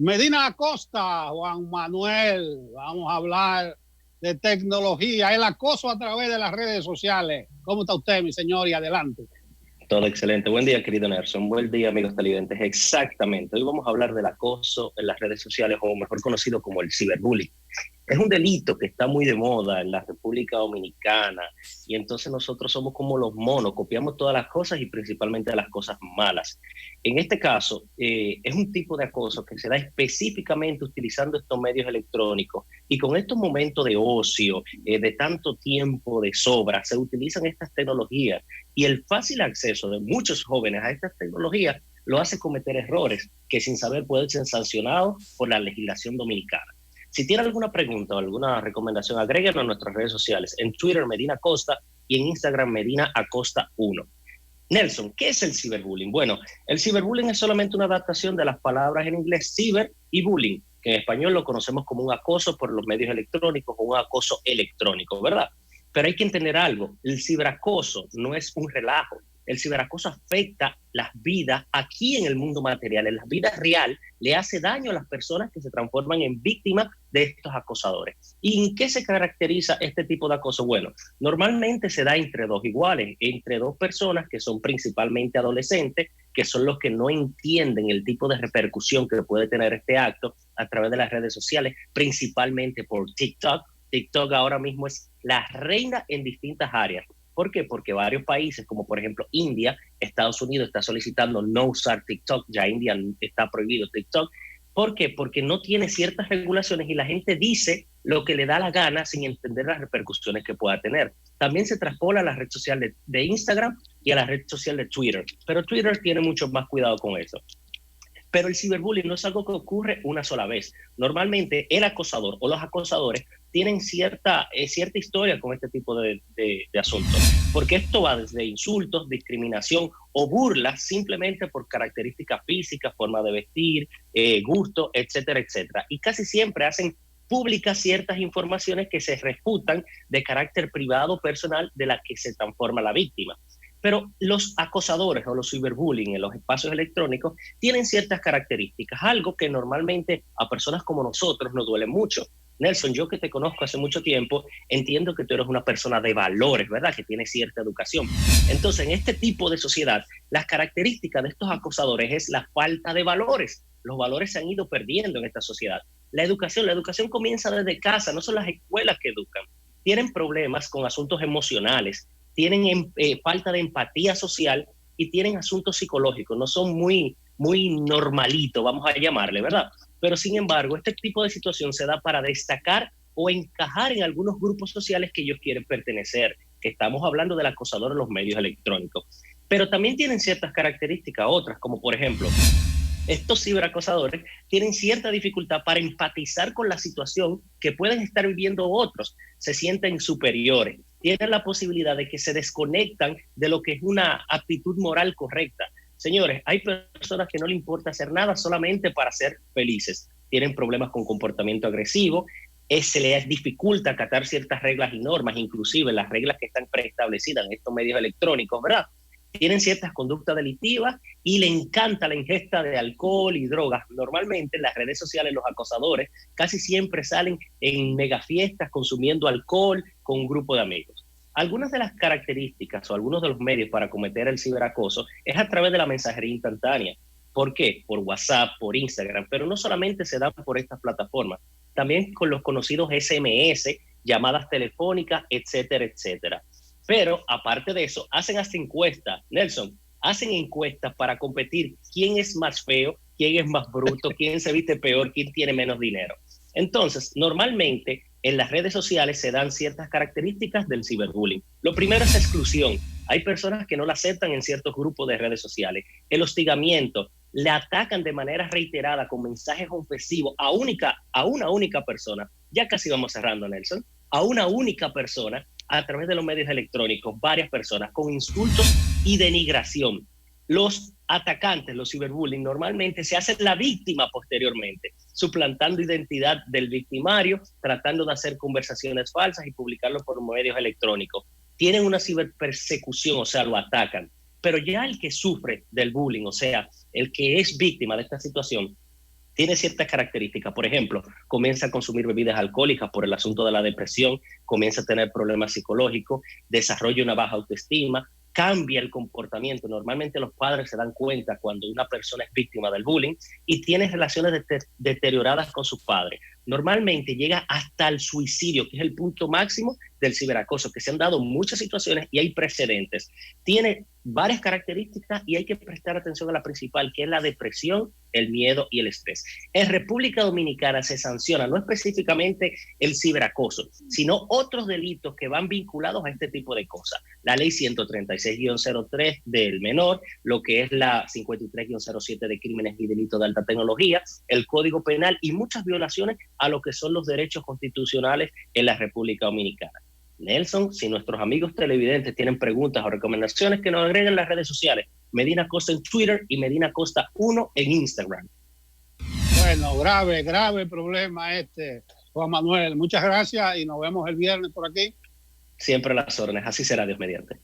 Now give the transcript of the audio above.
Medina Acosta, Juan Manuel, vamos a hablar de tecnología, el acoso a través de las redes sociales. ¿Cómo está usted, mi señor? Y adelante. Todo excelente. Buen día, querido Nelson. Buen día, amigos televidentes. Exactamente. Hoy vamos a hablar del acoso en las redes sociales, o mejor conocido como el ciberbullying. Es un delito que está muy de moda en la República Dominicana y entonces nosotros somos como los monos, copiamos todas las cosas y principalmente las cosas malas. En este caso, es un tipo de acoso que se da específicamente utilizando estos medios electrónicos y con estos momentos de ocio, de tanto tiempo de sobra, se utilizan estas tecnologías y el fácil acceso de muchos jóvenes a estas tecnologías lo hace cometer errores que sin saber pueden ser sancionados por la legislación dominicana. Si tiene alguna pregunta o alguna recomendación, agréguenos a nuestras redes sociales. En Twitter, Medina Acosta, y en Instagram, Medina Acosta 1. Nelson, ¿qué es el ciberbullying? Bueno, el ciberbullying es solamente una adaptación de las palabras en inglés ciber y bullying, que en español lo conocemos como un acoso por los medios electrónicos o un acoso electrónico, ¿verdad? Pero hay que entender algo, el ciberacoso no es un relajo. El ciberacoso afecta las vidas aquí en el mundo material, en la vida real, le hace daño a las personas que se transforman en víctimas de estos acosadores. ¿Y en qué se caracteriza este tipo de acoso? Bueno, normalmente se da entre dos iguales, entre dos personas que son principalmente adolescentes, que son los que no entienden el tipo de repercusión que puede tener este acto a través de las redes sociales, principalmente por TikTok. TikTok ahora mismo es la reina en distintas áreas. ¿Por qué? Porque varios países, como por ejemplo India, Estados Unidos está solicitando no usar TikTok, ya India está prohibido TikTok. ¿Por qué? Porque no tiene ciertas regulaciones y la gente dice lo que le da la gana sin entender las repercusiones que pueda tener. También se traspola a la red social de Instagram y a la red social de Twitter, pero Twitter tiene mucho más cuidado con eso. Pero el ciberbullying no es algo que ocurre una sola vez. Normalmente el acosador o los acosadores tienen cierta historia con este tipo de asuntos, porque esto va desde insultos, discriminación o burlas simplemente por características físicas, forma de vestir, gusto, etcétera, etcétera. Y casi siempre hacen públicas ciertas informaciones que se refutan de carácter privado personal de la que se transforma la víctima. Pero los acosadores o los ciberbullying en los espacios electrónicos tienen ciertas características, algo que normalmente a personas como nosotros nos duele mucho. Nelson, yo que te conozco hace mucho tiempo, entiendo que tú eres una persona de valores, ¿verdad? Que tiene cierta educación. Entonces, en este tipo de sociedad, las características de estos acosadores es la falta de valores. Los valores se han ido perdiendo en esta sociedad. La educación comienza desde casa, no son las escuelas que educan. Tienen problemas con asuntos emocionales, tienen falta de empatía social y tienen asuntos psicológicos, no son muy normalitos, vamos a llamarle, ¿verdad? Pero sin embargo, este tipo de situación se da para destacar o encajar en algunos grupos sociales que ellos quieren pertenecer, que estamos hablando del acosador en los medios electrónicos. Pero también tienen ciertas características, otras, como por ejemplo, estos ciberacosadores tienen cierta dificultad para empatizar con la situación que pueden estar viviendo otros, se sienten superiores, tienen la posibilidad de que se desconectan de lo que es una actitud moral correcta. Señores, hay personas que no les importa hacer nada solamente para ser felices, tienen problemas con comportamiento agresivo, se les dificulta acatar ciertas reglas y normas, inclusive las reglas que están preestablecidas en estos medios electrónicos, ¿verdad? Tienen ciertas conductas delictivas y le encanta la ingesta de alcohol y drogas. Normalmente en las redes sociales los acosadores casi siempre salen en megafiestas consumiendo alcohol con un grupo de amigos. Algunas de las características o algunos de los medios para cometer el ciberacoso es a través de la mensajería instantánea. ¿Por qué? Por WhatsApp, por Instagram, pero no solamente se da por estas plataformas, también con los conocidos SMS, llamadas telefónicas, etcétera, etcétera. Pero aparte de eso, hacen hasta encuestas, Nelson, hacen encuestas para competir quién es más feo, quién es más bruto, quién se viste peor, quién tiene menos dinero. Entonces, normalmente en las redes sociales se dan ciertas características del ciberbullying. Lo primero es exclusión. Hay personas que no la aceptan en ciertos grupos de redes sociales. El hostigamiento, le atacan de manera reiterada con mensajes ofensivos a una única persona. Ya casi vamos cerrando, Nelson. A una única persona a través de los medios electrónicos, varias personas con insultos y denigración. Los atacantes, los ciberbullying, normalmente se hacen la víctima posteriormente, suplantando identidad del victimario, tratando de hacer conversaciones falsas y publicarlo por medios electrónicos. Tienen una ciberpersecución, o sea, lo atacan. Pero ya el que sufre del bullying, o sea, el que es víctima de esta situación, tiene ciertas características. Por ejemplo, comienza a consumir bebidas alcohólicas por el asunto de la depresión, comienza a tener problemas psicológicos, desarrolla una baja autoestima, cambia el comportamiento. Normalmente los padres se dan cuenta cuando una persona es víctima del bullying y tiene relaciones deterioradas con sus padres. Normalmente llega hasta el suicidio, que es el punto máximo del ciberacoso, que se han dado muchas situaciones y hay precedentes. Tiene varias características y hay que prestar atención a la principal, que es la depresión, el miedo y el estrés. En República Dominicana se sanciona no específicamente el ciberacoso, sino otros delitos que van vinculados a este tipo de cosas. La ley 136-03 del menor, lo que es la 53-07 de crímenes y delitos de alta tecnología, el Código Penal y muchas violaciones a lo que son los derechos constitucionales en la República Dominicana. Nelson, si nuestros amigos televidentes tienen preguntas o recomendaciones, que nos agreguen en las redes sociales. Medina Costa en Twitter y Medina Costa 1 en Instagram. Bueno, grave problema Juan Manuel. Muchas gracias y nos vemos el viernes por aquí. Siempre a las órdenes, así será, Dios mediante.